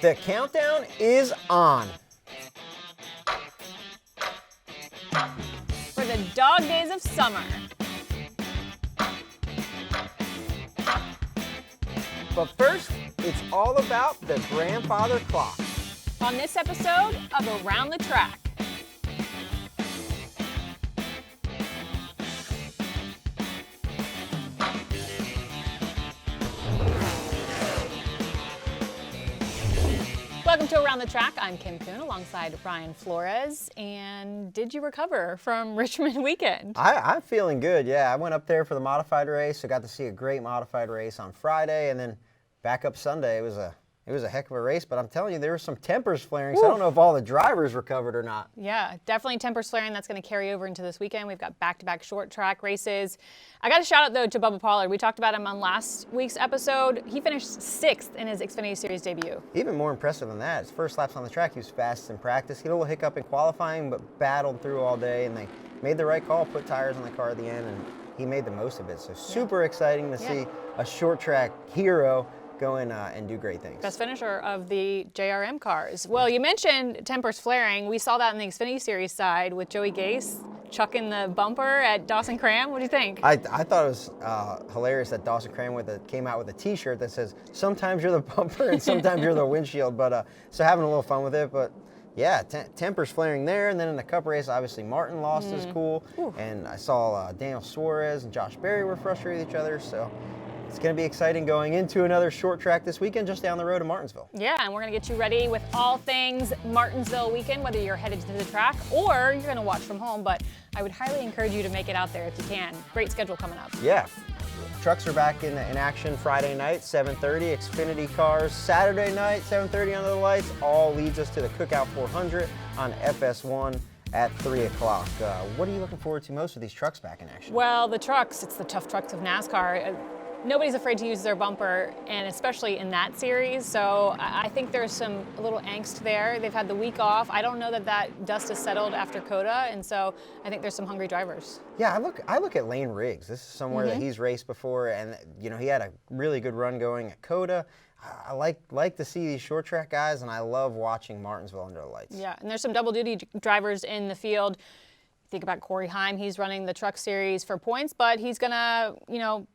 The countdown is on. For the dog days of summer. But first, it's all about the grandfather clock. On this episode of Around the Track. Welcome to Around the Track. I'm Kim Coon alongside Ryan Flores. And did you recover from Richmond weekend? I'm feeling good, yeah. I went up there for the modified race. I got to see a great modified race on Friday, and then back up Sunday. It was a heck of a race, but I'm telling you, there were some tempers flaring, so I don't know if all the drivers recovered or not. Yeah, definitely tempers flaring. That's going to carry over into this weekend. We've got back-to-back short track races. I got to shout out, though, to Bubba Poole. We talked about him on last week's episode. He finished 6th in his Xfinity Series debut. Even more impressive than that, his first laps on the track, he was fast in practice. He had a little hiccup in qualifying, but battled through all day, and they made the right call, put tires on the car at the end, and he made the most of it. So super exciting to see a short track hero go in and do great things. Best finisher of the JRM cars. Well, you mentioned tempers flaring. We saw that in the Xfinity Series side with Joey Gase chucking the bumper at Dawson Cram. What do you think? I thought it was hilarious that Dawson Cram came out with a T-shirt that says, "Sometimes you're the bumper and sometimes you're the windshield." But so having a little fun with it. But yeah, tempers flaring there. And then in the Cup race, obviously Martin lost his cool, and I saw Daniel Suarez and Josh Berry were frustrated with each other. So it's going to be exciting going into another short track this weekend just down the road to Martinsville. Yeah, and we're going to get you ready with all things Martinsville weekend, whether you're headed to the track or you're going to watch from home. But I would highly encourage you to make it out there if you can. Great schedule coming up. Yeah. Trucks are back in action Friday night, 7:30. Xfinity cars Saturday night, 7:30 under the lights. All leads us to the Cookout 400 on FS1 at 3 o'clock. What are you looking forward to most with these trucks back in action? Well, the trucks, it's the tough trucks of NASCAR. Nobody's afraid to use their bumper, and especially in that series. So I think there's a little angst there. They've had the week off. I don't know that dust has settled after COTA, and so I think there's some hungry drivers. Yeah, I look at Lane Riggs. This is somewhere that he's raced before, and he had a really good run going at COTA. I like to see these short track guys, and I love watching Martinsville under the lights. Yeah, and there's some double duty drivers in the field. Think about Cory Heim. He's running the truck series for points, but he's gonna,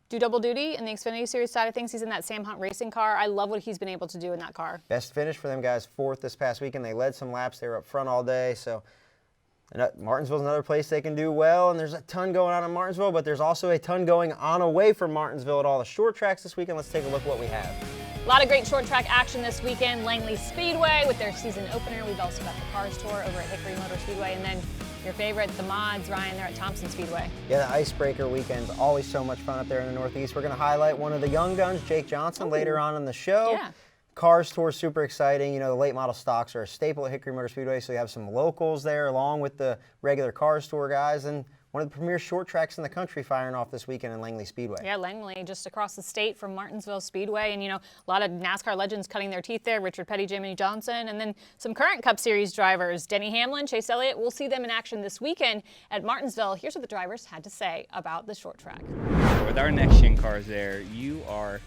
do double duty in the Xfinity Series side of things. He's in that Sam Hunt racing car. I love what he's been able to do in that car. Best finish for them guys, 4th this past weekend. They led some laps. They were up front all day. So Martinsville's another place they can do well, and there's a ton going on in Martinsville, but there's also a ton going on away from Martinsville at all the short tracks this weekend. Let's take a look at what we have. A lot of great short track action this weekend. Langley Speedway with their season opener. We've also got the Cars Tour over at Hickory Motor Speedway, and then your favorite, the mods, Ryan, they're at Thompson Speedway. Yeah, the Icebreaker weekend's always so much fun up there in the Northeast. We're going to highlight one of the young guns, Jake Johnson, later on in the show. Yeah. Cars Tour, super exciting. The late model stocks are a staple at Hickory Motor Speedway, so you have some locals there along with the regular Cars Tour guys, and one of the premier short tracks in the country firing off this weekend in Langley Speedway. Yeah, Langley, just across the state from Martinsville Speedway. And, a lot of NASCAR legends cutting their teeth there. Richard Petty, Jimmy Johnson, and then some current Cup Series drivers. Denny Hamlin, Chase Elliott. We'll see them in action this weekend at Martinsville. Here's what the drivers had to say about the short track. With our next-gen cars there, you are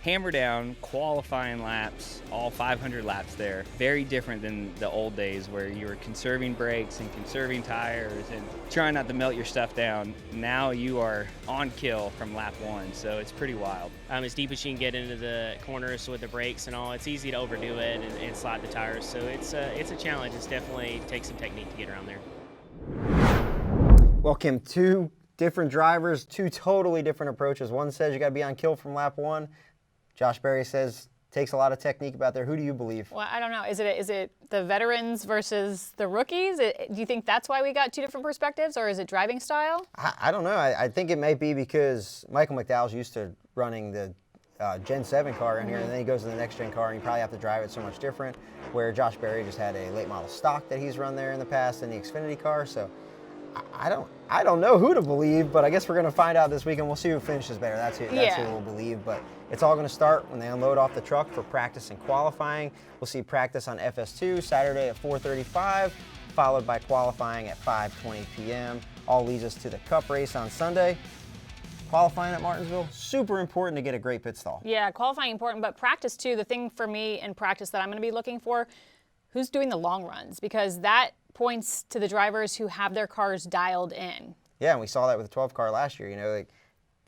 hammer down qualifying laps, all 500 laps there. Very different than the old days where you were conserving brakes and conserving tires and trying not to melt your stuff down. Now you are on kill from lap 1, so it's pretty wild. As deep as you can get into the corners with the brakes and all, it's easy to overdo it and slide the tires. So it's a challenge. It's definitely takes some technique to get around there. Well, Kim, 2 different drivers, 2 totally different approaches. One says you got to be on kill from lap 1. Josh Berry says takes a lot of technique about there. Who do you believe? Well, I don't know. Is it the veterans versus the rookies? Do you think that's why we got 2 different perspectives, or is it driving style? I don't know. I think it might be because Michael McDowell's used to running the Gen 7 car in here, and then he goes to the next gen car, and you probably have to drive it so much different, where Josh Berry just had a late model stock that he's run there in the past in the Xfinity car. So I don't know who to believe, but I guess we're going to find out this weekend. We'll see who finishes better. That's who we'll believe. But it's all going to start when they unload off the truck for practice and qualifying. We'll see practice on FS2 Saturday at 4:35, followed by qualifying at 5:20 p.m. All leads us to the Cup race on Sunday. qualifying at Martinsville, super important to get a great pit stall. Yeah, qualifying important, but practice too. The thing for me in practice that I'm going to be looking for, who's doing the long runs, because that points to the drivers who have their cars dialed in. Yeah, and we saw that with the 12 car last year. You know, like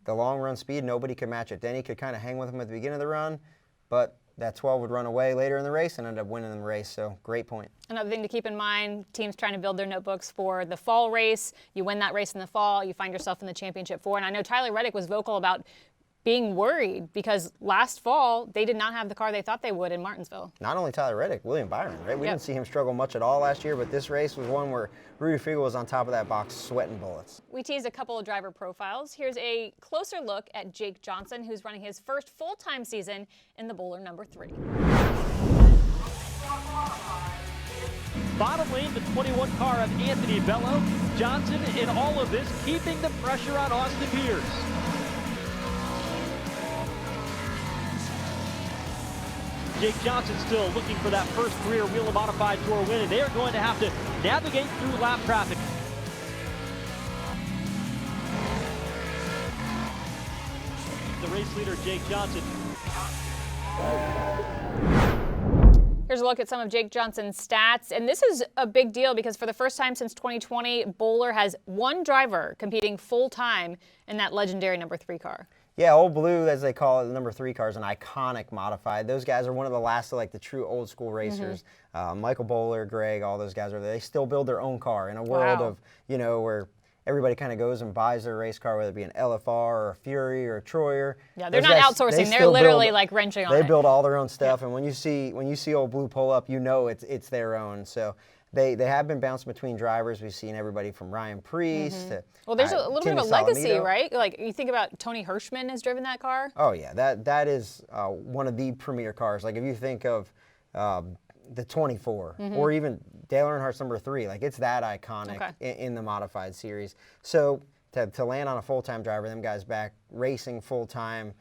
the long run speed, nobody could match it. Denny could kind of hang with him at the beginning of the run, but that 12 would run away later in the race and end up winning the race. So great point. Another thing to keep in mind, teams trying to build their notebooks for the fall race. You win that race in the fall, you find yourself in the championship four. And I know Tyler Reddick was vocal about being worried because last fall they did not have the car they thought they would in Martinsville. Not only Tyler Reddick, William Byron, right? We didn't see him struggle much at all last year, but this race was one where Rudy Fiegel was on top of that box sweating bullets. We teased a couple of driver profiles. Here's a closer look at Jake Johnson, who's running his first full-time season in the Bowler number 3. Bottom lane, the 21 car of Anthony Bello. Johnson in all of this, keeping the pressure on Austin Pierce. Jake Johnson still looking for that first career Wheel Modified Tour win, and they are going to have to navigate through lap traffic. The race leader, Jake Johnson. Here's a look at some of Jake Johnson's stats, and this is a big deal because for the first time since 2020, Bowler has one driver competing full-time in that legendary number 3 car. Yeah, Old Blue, as they call it, the number 3 car is an iconic modified. Those guys are one of the last of like the true old school racers. Michael Bowler, Greg, all those guys are there. They still build their own car in a world of, you know, where everybody kind of goes and buys their race car, whether it be an LFR or a Fury or a Troyer. Yeah, they're not outsourcing. They're literally like wrenching on it. They build all their own stuff, and when you see Old Blue pull up, you know it's their own. So they have been bouncing between drivers. We've seen everybody from Ryan Priest to well, there's a little bit of a legacy, Salamito. Right? Like you think about Tony Hirschman has driven that car. Oh yeah, that is one of the premier cars. Like if you think of the 24 or even Dale Earnhardt's number 3, like it's that iconic in the modified series. So to land on a full-time driver, them guys back racing full-time,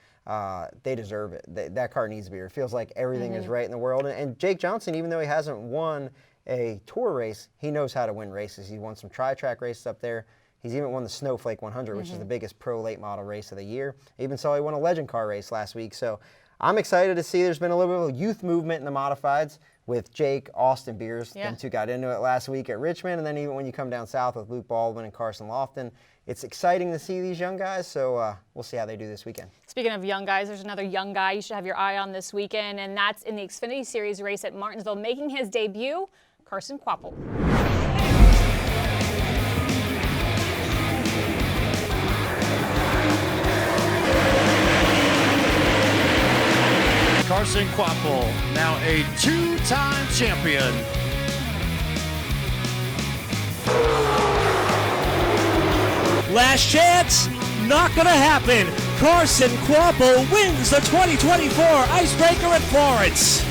they deserve it. That car needs to be here. It feels like everything is right in the world. And Jake Johnson, even though he hasn't won a tour race, he knows how to win races. He won some tri-track races up there. He's even won the Snowflake 100, which is the biggest pro late model race of the year. Even saw he won a legend car race last week. So I'm excited to see there's been a little bit of a youth movement in the modifieds with Jake, Austin Beers. Them two got into it last week at Richmond, and then even when you come down south with Luke Baldwin and Carson Lofton, it's exciting to see these young guys, so we'll see how they do this weekend. Speaking of young guys, there's another young guy you should have your eye on this weekend, and that's in the Xfinity Series race at Martinsville, making his debut, Carson Quaffle. Carson Quaffle, now a 2-time champion. Last chance, not gonna happen. Carson Quaffle wins the 2024 Icebreaker at Florence.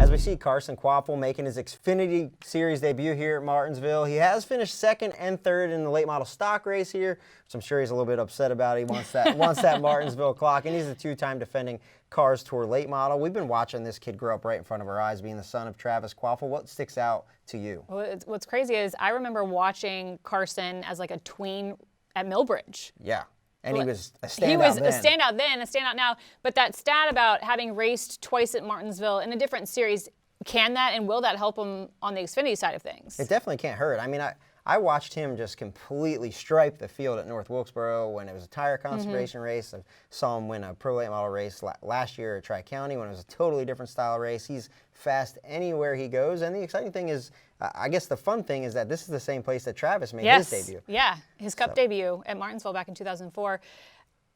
As we see Carson Quaffle making his Xfinity Series debut here at Martinsville, he has finished 2nd and 3rd in the late model stock race here, which I'm sure he's a little bit upset about. He wants that Martinsville clock, and he's a 2-time defending Cars Tour late model. We've been watching this kid grow up right in front of our eyes, being the son of Travis Quaffle. What sticks out to you? Well, what's crazy is I remember watching Carson as like a tween at Millbridge. Yeah. And he was a standout then. He was a standout then, a standout now. But that stat about having raced twice at Martinsville in a different series, can that and will that help him on the Xfinity side of things? It definitely can't hurt. I mean, I watched him just completely stripe the field at North Wilkesboro when it was a tire conservation race. I saw him win a pro late model race last year at Tri-County when it was a totally different style race. He's fast anywhere he goes. And the exciting thing is, I guess the fun thing is that this is the same place that Travis made his debut. Yeah, his Cup debut at Martinsville back in 2004.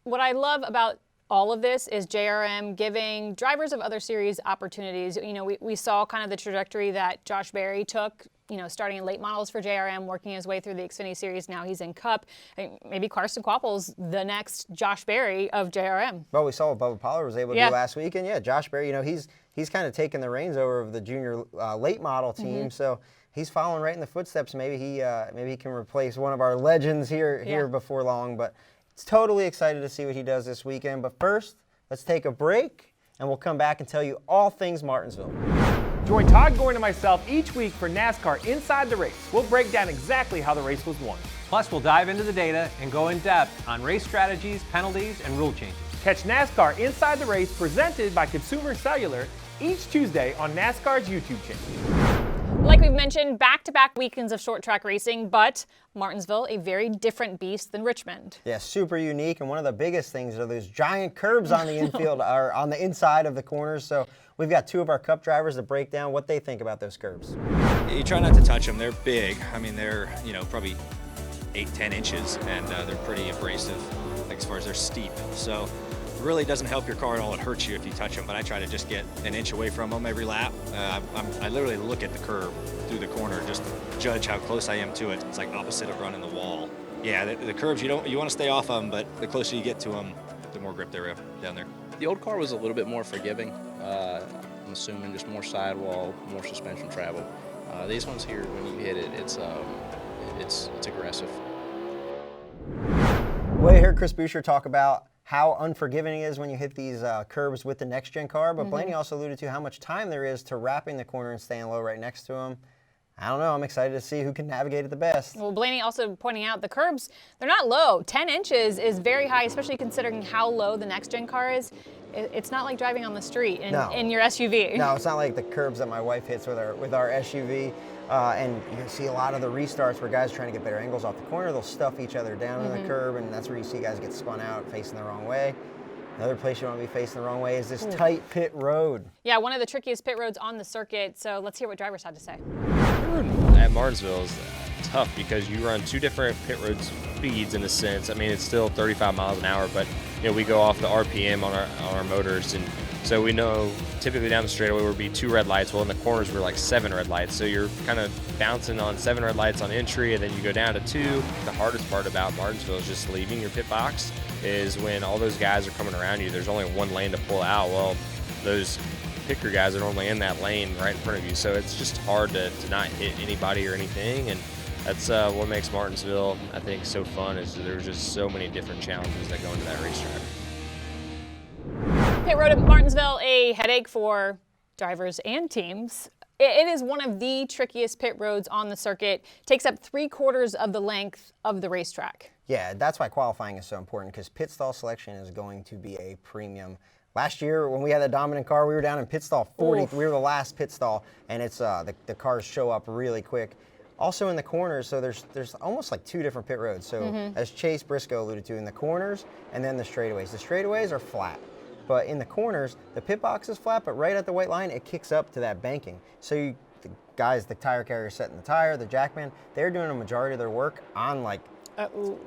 What I love about all of this is JRM giving drivers of other series opportunities. You know, we saw kind of the trajectory that Josh Berry took, you know, starting in late models for JRM, working his way through the Xfinity Series. Now he's in Cup. Maybe Carson Quaffle's the next Josh Berry of JRM. Well, we saw what Bubba Poole was able to do last week. And yeah, Josh Berry, you know, he's kind of taken the reins over of the junior late model team. So he's following right in the footsteps. Maybe he can replace one of our legends here before long. But it's totally excited to see what he does this weekend. But first, let's take a break, and we'll come back and tell you all things Martinsville. Join Todd Gordon and myself each week for NASCAR Inside the Race. We'll break down exactly how the race was won. Plus, we'll dive into the data and go in depth on race strategies, penalties, and rule changes. Catch NASCAR Inside the Race presented by Consumer Cellular each Tuesday on NASCAR's YouTube channel. Like we've mentioned, back-to-back weekends of short track racing, but Martinsville, a very different beast than Richmond. Yeah, super unique, and one of the biggest things are those giant curbs on the infield or on the inside of the corners. So we've got two of our Cup drivers to break down what they think about those curbs. You try not to touch them. They're big. I mean, they're, probably 8-10 inches, and they're pretty abrasive, like as far as they're steep. So it really doesn't help your car at all. It hurts you if you touch them, but I try to just get an inch away from them every lap. I literally look at the curb through the corner just to judge how close I am to it. It's like opposite of running the wall. Yeah, the curbs, you want to stay off of them, but the closer you get to them, the more grip they're down there. The old car was a little bit more forgiving. I'm assuming just more sidewall, more suspension travel. These ones here, when you hit it, it's aggressive. Well, you heard Chris Buescher talk about how unforgiving it is when you hit these curbs with the next-gen car, but Blaney also alluded to how much time there is to wrapping the corner and staying low right next to him. I don't know. I'm excited to see who can navigate it the best. Well, Blaney also pointing out the curbs, they're not low. 10 inches is very high, especially considering how low the next-gen car is. It's not like driving on the street in your SUV. No, it's not like the curbs that my wife hits with our SUV. And you see a lot of the restarts where guys are trying to get better angles off the corner. They'll stuff each other down in the curb, and that's where you see guys get spun out facing the wrong way. Another place you want to be facing the wrong way is this tight pit road. Yeah, one of the trickiest pit roads on the circuit. So let's hear what drivers had to say. At Martinsville is tough because you run two different pit road speeds in a sense. I mean, it's still 35 miles an hour, but we go off the RPM on our motors, and so we know typically down the straightaway would be 2 red lights. Well, in the corners we're like 7 red lights, so you're kind of bouncing on 7 red lights on entry, and then you go down to 2. The hardest part about Martinsville is just leaving your pit box. Is when all those guys are coming around you, there's only one lane to pull out. Well, those picker guys are normally in that lane right in front of you, so it's just hard to not hit anybody or anything, and that's what makes Martinsville, I think, so fun, is there's just so many different challenges that go into that racetrack. Pit road at Martinsville, a headache for drivers and teams. It is one of the trickiest pit roads on the circuit. Takes up 3/4 of the length of the racetrack. Yeah, that's why qualifying is so important, because pit stall selection is going to be a premium. Last year, when we had the dominant car, we were down in pit stall 40. We were the last pit stall, and it's the cars show up really quick. Also in the corners, so there's almost like 2 different pit roads. So as Chase Briscoe alluded to, in the corners and then the straightaways. The straightaways are flat, but in the corners, the pit box is flat, but right at the white line, it kicks up to that banking. So the guys, the tire carriers setting the tire, the jackman, they're doing a majority of their work on like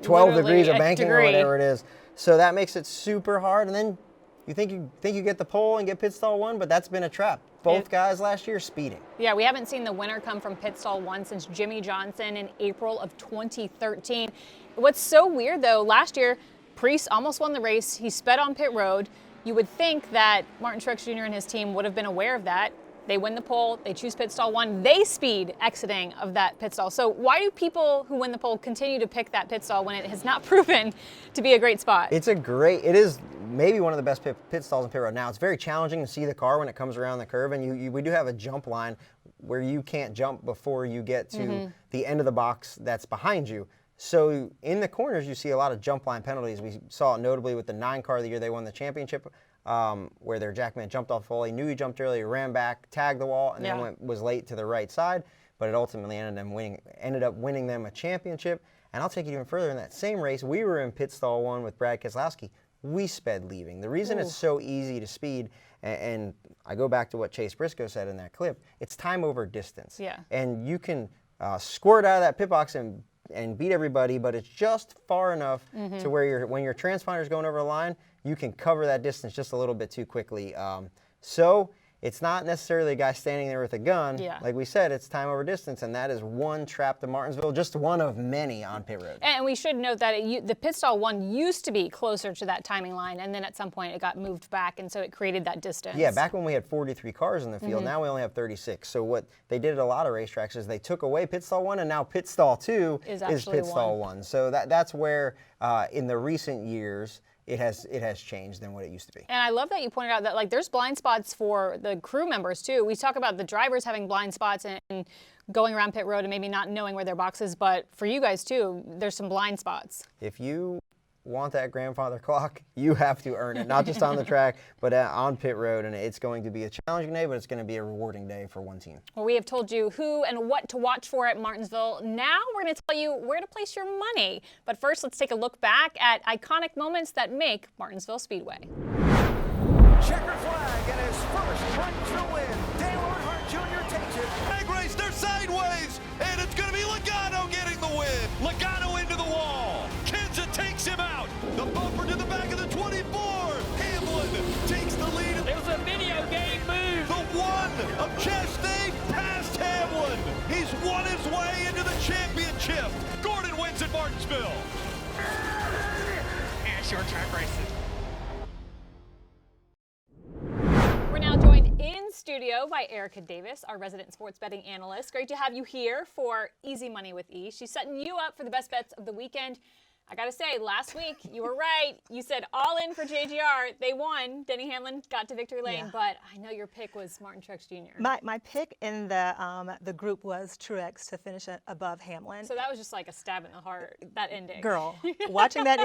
12 degrees of banking or whatever it is. So that makes it super hard, and then you think you get the pole and get pit stall 1, but that's been a trap. Both guys last year speeding. Yeah, we haven't seen the winner come from pit stall 1 since Jimmy Johnson in April of 2013. What's so weird though, last year, Preece almost won the race. He sped on pit road. You would think that Martin Truex Jr. and his team would have been aware of that. They win the pole, they choose pit stall 1, they speed exiting of that pit stall. So why do people who win the pole continue to pick that pit stall when it has not proven to be a great spot? It is maybe one of the best pit stalls in pit road. Now, it's very challenging to see the car when it comes around the curve, and we do have a jump line where you can't jump before you get to the end of the box that's behind you. So in the corners, you see a lot of jump line penalties. We saw it notably with the 9 car the year they won the championship, where their jackman jumped off the wall. He knew he jumped early, ran back, tagged the wall, and then was late to the right side. But it ultimately ended up winning them a championship. And I'll take it even further. In that same race, we were in pit stall 1 with Brad Keselowski. We sped leaving. The reason it's so easy to speed, and I go back to what Chase Briscoe said in that clip, it's time over distance. Yeah. And you can squirt out of that pit box and beat everybody, but it's just far enough to where when your transponder's going over the line, you can cover that distance just a little bit too quickly. So it's not necessarily a guy standing there with a gun. Yeah. Like we said, it's time over distance, and that is one trap to Martinsville, just one of many on pit road. And we should note that the pit stall 1 used to be closer to that timing line, and then at some point it got moved back, and so it created that distance. Yeah, back when we had 43 cars in the field, now we only have 36. So what they did at a lot of racetracks is they took away pit stall 1, and now pit stall 2 is pit stall 1. So that's where in the recent years, it has changed than what it used to be. And I love that you pointed out that like there's blind spots for the crew members too. We talk about the drivers having blind spots and going around pit road and maybe not knowing where their box is, but for you guys too, there's some blind spots. If you want that grandfather clock, you have to earn it, not just on the track, but on pit road. And it's going to be a challenging day, but it's going to be a rewarding day for one team. Well, we have told you who and what to watch for at Martinsville. Now we're going to tell you where to place your money. But first, let's take a look back at iconic moments that make Martinsville Speedway. Checker flag and his first Martinsville win. Dale Earnhardt Jr. takes it. Big race, they're sideways, and it's going to be Logano getting the win. Logano into the wall. Kenza takes him out. The bumper to the back of the 24. Hamlin takes the lead. It was a video game move. The one of Chastain past Hamlin. He's won his way into the championship. Gordon wins at Martinsville. And short track racing. We're now joined in studio by Erica Davis, our resident sports betting analyst. Great to have you here for Easy Money with E. She's setting you up for the best bets of the weekend. I got to say, last week, you were right. You said all in for JGR. They won. Denny Hamlin got to victory lane, but I know your pick was Martin Truex Jr. My pick in the group was Truex to finish above Hamlin. So that was just like a stab in the heart, that ending. Girl, watching that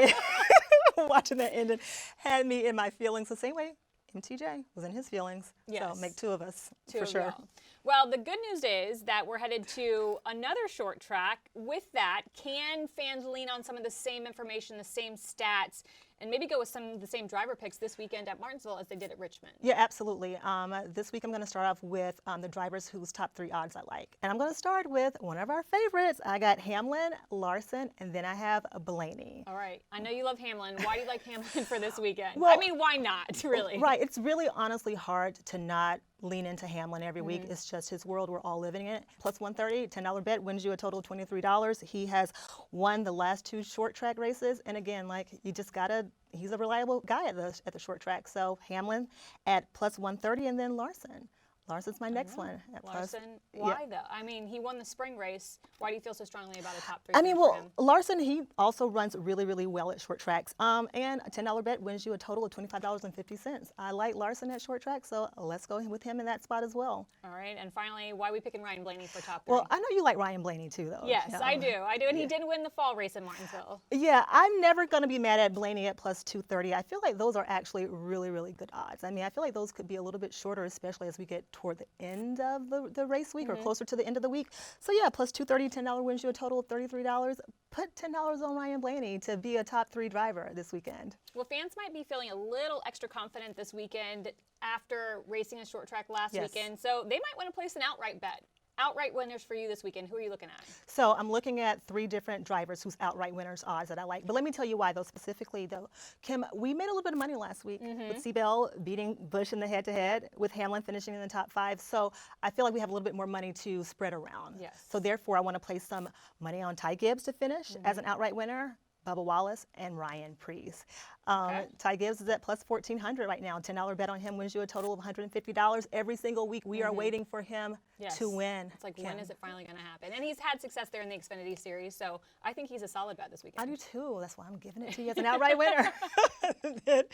ending had me in my feelings the same way MTJ was in his feelings. Yes. So make two of us, Two for of sure. y'all. Well, the good news is that we're headed to another short track. With that, can fans lean on some of the same information, the same stats, and maybe go with some of the same driver picks this weekend at Martinsville as they did at Richmond? Yeah, absolutely. This week I'm going to start off with the drivers whose top 3 odds I like. And I'm going to start with one of our favorites. I got Hamlin, Larson, and then I have Blaney. All right. I know you love Hamlin. Why do you like Hamlin for this weekend? Well, I mean, why not, really? Right. It's really honestly hard to not lean into Hamlin every week. It's just his world. We're all living in it. Plus 130, $10 bet wins you a total of $23. He has won the last 2 short track races. And again, like you just gotta, he's a reliable guy at the short track. So Hamlin at plus 130 and then Larson. Larson's my next one. At Larson, plus, why though? I mean, he won the spring race. Why do you feel so strongly about a top 3? I mean, well, Larson, he also runs really, really well at short tracks. And a $10 bet wins you a total of $25.50. I like Larson at short track, so let's go with him in that spot as well. All right, and finally, why are we picking Ryan Blaney for top 3? Well, I know you like Ryan Blaney too, though. Yes, I do, and he did win the fall race in Martinsville. Yeah, I'm never going to be mad at Blaney at plus 230. I feel like those are actually really, really good odds. I mean, I feel like those could be a little bit shorter, especially as we get toward the end of the race week or closer to the end of the week. So yeah, plus 230, $10 wins you a total of $33. Put $10 on Ryan Blaney to be a top 3 driver this weekend. Well, fans might be feeling a little extra confident this weekend after racing a short track last weekend, so they might want to place an outright bet. Outright winners for you this weekend. Who are you looking at? So I'm looking at 3 different drivers whose outright winners odds that I like. But let me tell you why, though, specifically, though. Kim, we made a little bit of money last week with Seabell beating Busch in the head-to-head, with Hamlin finishing in the top 5. So I feel like we have a little bit more money to spread around. Yes. So therefore, I want to place some money on Ty Gibbs to finish as an outright winner, Bubba Wallace, and Ryan Preece. Ty Gibbs is at plus 1,400 right now. $10 bet on him wins you a total of $150. Every single week we are waiting for him to win. It's like, when is it finally going to happen? And he's had success there in the Xfinity Series, so I think he's a solid bet this weekend. I do too. That's why I'm giving it to you as an outright winner. Then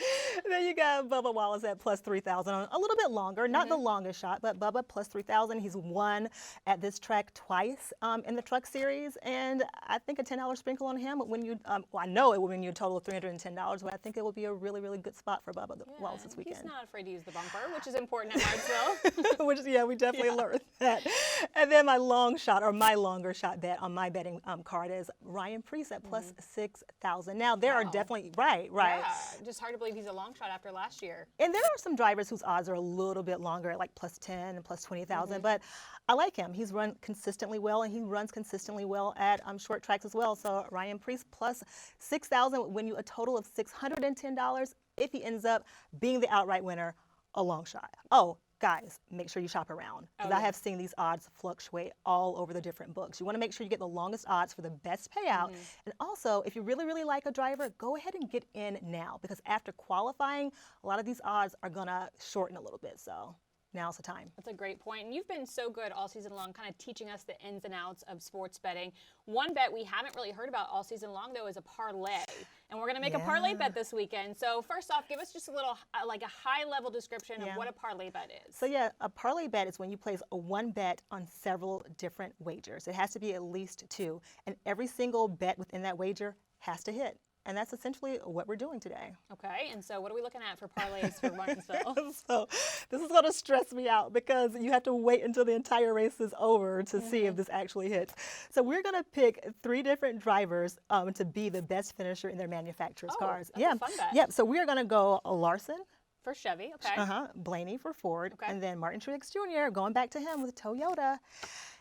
you got Bubba Wallace at plus 3,000. A little bit longer, not the longest shot, but Bubba plus 3,000. He's won at this track twice in the Truck Series, and I think a $10 sprinkle on him would win you. Well, I know it would win you a total of $310, but I think it would be a really, really good spot for Bubba Wallace this weekend. He's not afraid to use the bumper, which is important at Martinsville. Which, yeah, we definitely learned that. And then my long shot, or my longer shot bet on my betting card is Ryan Preece at plus 6,000. Now, there are definitely, right. Yeah, just hard to believe he's a long shot after last year. And there are some drivers whose odds are a little bit longer, at like plus 10 and plus 20,000, but I like him. He's run consistently well, and he runs consistently well at short tracks as well. So Ryan Preece plus 6,000 would win you a total of $610 if he ends up being the outright winner, a long shot. Oh, guys, make sure you shop around, because I have seen these odds fluctuate all over the different books. You want to make sure you get the longest odds for the best payout. And also, if you really, really like a driver, go ahead and get in now, because after qualifying, a lot of these odds are going to shorten a little bit. So now's the time. That's a great point. And you've been so good all season long, kind of teaching us the ins and outs of sports betting. One bet we haven't really heard about all season long, though, is a parlay. And we're going to make a parlay bet this weekend. So first off, give us just a little, like a high-level description of what a parlay bet is. So yeah, a parlay bet is when you place a one bet on several different wagers. It has to be at least 2. And every single bet within that wager has to hit. And that's essentially what we're doing today. Okay, and so what are we looking at for parlays for Martinsville? So this is going to stress me out because you have to wait until the entire race is over to see if this actually hits. So we're going to pick 3 different drivers to be the best finisher in their manufacturer's cars. That's a fun bet. Yep. So we're going to go Larson. For Chevy, okay. Blaney for Ford. Okay. And then Martin Truex Jr., going back to him with Toyota.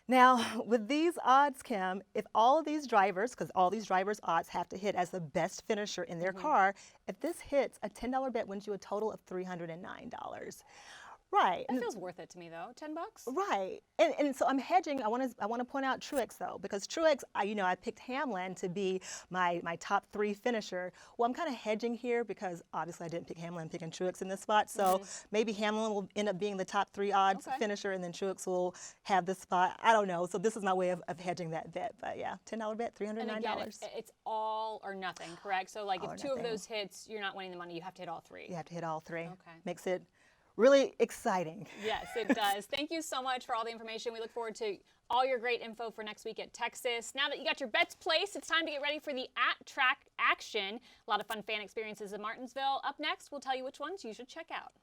Now, with these odds, Kim, if all of these drivers, because all these drivers' odds have to hit as the best finisher in their car, if this hits, a $10 bet wins you a total of $309. Right. That feels worth it to me, though. $10? Right. And so I'm hedging. I want to point out Truex, though, because Truex, I picked Hamlin to be my top 3 finisher. Well, I'm kind of hedging here because obviously I didn't pick Hamlin. I'm picking Truex in this spot. So maybe Hamlin will end up being the top 3 odds finisher, and then Truex will have this spot. I don't know. So this is my way of hedging that bet. But yeah, $10 bet, $309. And again, it's all or nothing, correct? So like if 2 of those hits, you're not winning the money. You have to hit all 3. You have to hit all 3. Okay. Makes it really exciting. Yes, it does. Thank you so much for all the information. We look forward to all your great info for next week at Texas. Now that you got your bets placed, it's time to get ready for the at-track action. A lot of fun fan experiences in Martinsville. Up next, we'll tell you which ones you should check out.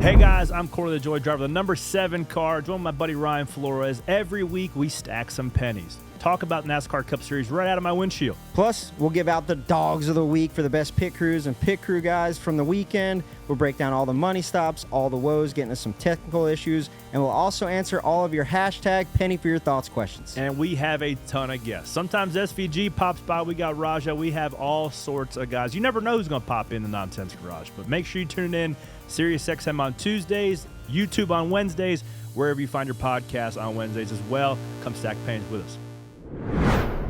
Hey guys, I'm Cory the Joy Driver, the number 7 car, joined my buddy Ryan Flores. Every week we stack some pennies. Talk about NASCAR Cup Series right out of my windshield. Plus, we'll give out the dogs of the week for the best pit crews and pit crew guys from the weekend. We'll break down all the money stops, all the woes, get into some technical issues, and we'll also answer all of your hashtag Penny for Your Thoughts questions. And we have a ton of guests. Sometimes SVG pops by. We got Raja. We have all sorts of guys. You never know who's going to pop in the Nonsense Garage, but make sure you tune in. SiriusXM on Tuesdays, YouTube on Wednesdays, wherever you find your podcast on Wednesdays as well. Come stack pennies with us.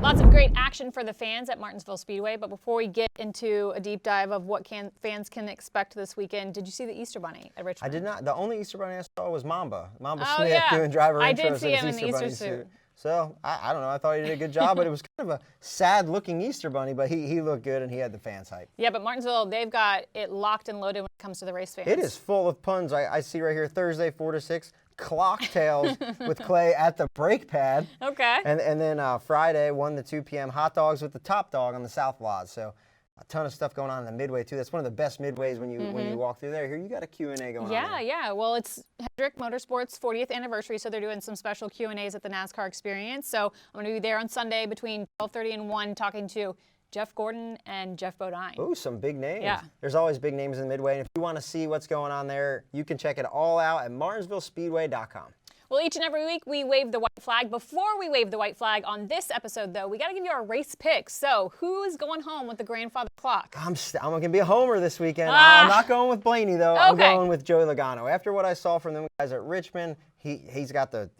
Lots of great action for the fans at Martinsville Speedway, but before we get into a deep dive of what fans can expect this weekend, did you see the Easter Bunny at Richmond? I did not. The only Easter Bunny I saw was Mamba Smith yeah. doing driver I intros did see in him his in the Easter Easter Bunny suit. So, I don't know. I thought he did a good job, but it was kind of a sad-looking Easter Bunny, but he looked good, and he had the fans hype. Yeah, but Martinsville, they've got it locked and loaded when it comes to the race fans. It is full of puns. I see right here, Thursday, 4 to 6, Clocktails with Clay at the brake pad. Okay. And then Friday, 1 to 2 p.m., Hot Dogs with the Top Dog on the South Lodge. So a ton of stuff going on in the Midway, too. That's one of the best Midways when you walk through there. Here, you got a Q&A going on. Yeah. Well, it's Hendrick Motorsports' 40th anniversary, so they're doing some special Q&As at the NASCAR Experience. So I'm going to be there on Sunday between 12:30 and 1 talking to Jeff Gordon and Jeff Bodine. Ooh, some big names. Yeah. There's always big names in the Midway. And if you want to see what's going on there, you can check it all out at martinsvillespeedway.com. Well, each and every week we wave the white flag. Before we wave the white flag on this episode, though, we got to give you our race picks. So who is going home with the grandfather clock? I'm going to be a homer this weekend. I'm not going with Blaney, though. Okay. I'm going with Joey Logano. After what I saw from them guys at Richmond, he's got the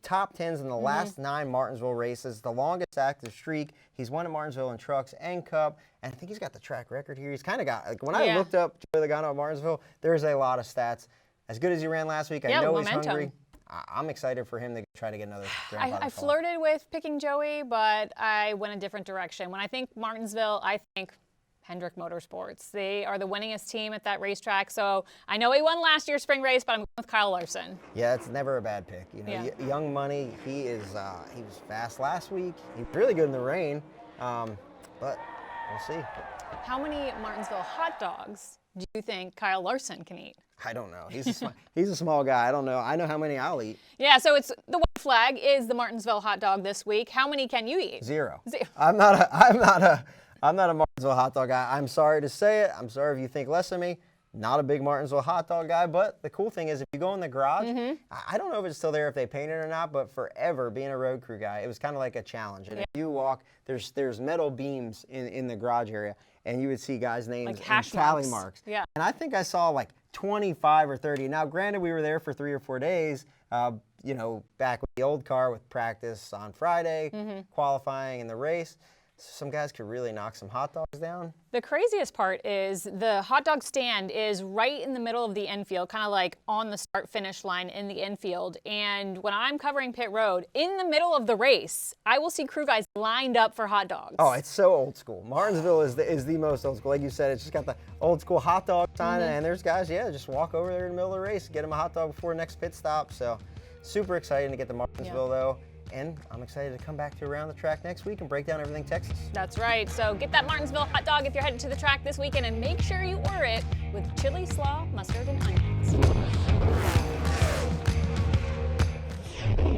top 10s in the last 9 Martinsville races, the longest active streak. He's won at Martinsville in trucks and Cup, and I think he's got the track record here. He's kind of got, when I looked up Joey Logano at Martinsville, there's a lot of stats. As good as he ran last week, I know he's hungry. I'm excited for him to try to get another grandfather I flirted with picking Joey, but I went a different direction. When I think Martinsville, I think Hendrick Motorsports. They are the winningest team at that racetrack. So I know he won last year's spring race, but I'm going with Kyle Larson. Yeah, it's never a bad pick. You know, Young Money. He was fast last week. He was really good in the rain, but we'll see. How many Martinsville hot dogs do you think Kyle Larson can eat? I don't know. He's a small guy. I don't know. I know how many I'll eat. Yeah, so it's the white flag is the Martinsville hot dog this week. How many can you eat? 0. 0. I'm not a Martinsville hot dog guy. I'm sorry to say it. I'm sorry if you think less of me. Not a big Martinsville hot dog guy, but the cool thing is if you go in the garage, I don't know if it's still there if they paint it or not, but forever being a road crew guy, it was kind of like a challenge. And if you walk, there's metal beams in the garage area, and you would see guys' names like and hash tally marks. Yeah. And I think I saw like 25 or 30. Now, granted, we were there for 3 or 4 days, back with the old car with practice on Friday, qualifying and the race. some guys could really knock some hot dogs down. The craziest part is the hot dog stand is right in the middle of the infield, kind of like on the start-finish line in the infield. And when I'm covering pit road, in the middle of the race, I will see crew guys lined up for hot dogs. Oh, it's so old school. Martinsville is the most old school. Like you said, it's just got the old school hot dog sign, and there's guys, just walk over there in the middle of the race, get them a hot dog before the next pit stop. So super exciting to get to Martinsville, though. And I'm excited to come back to Around the Track next week and break down everything Texas. That's right. So get that Martinsville hot dog if you're headed to the track this weekend, and make sure you order it with chili, slaw, mustard, and onion.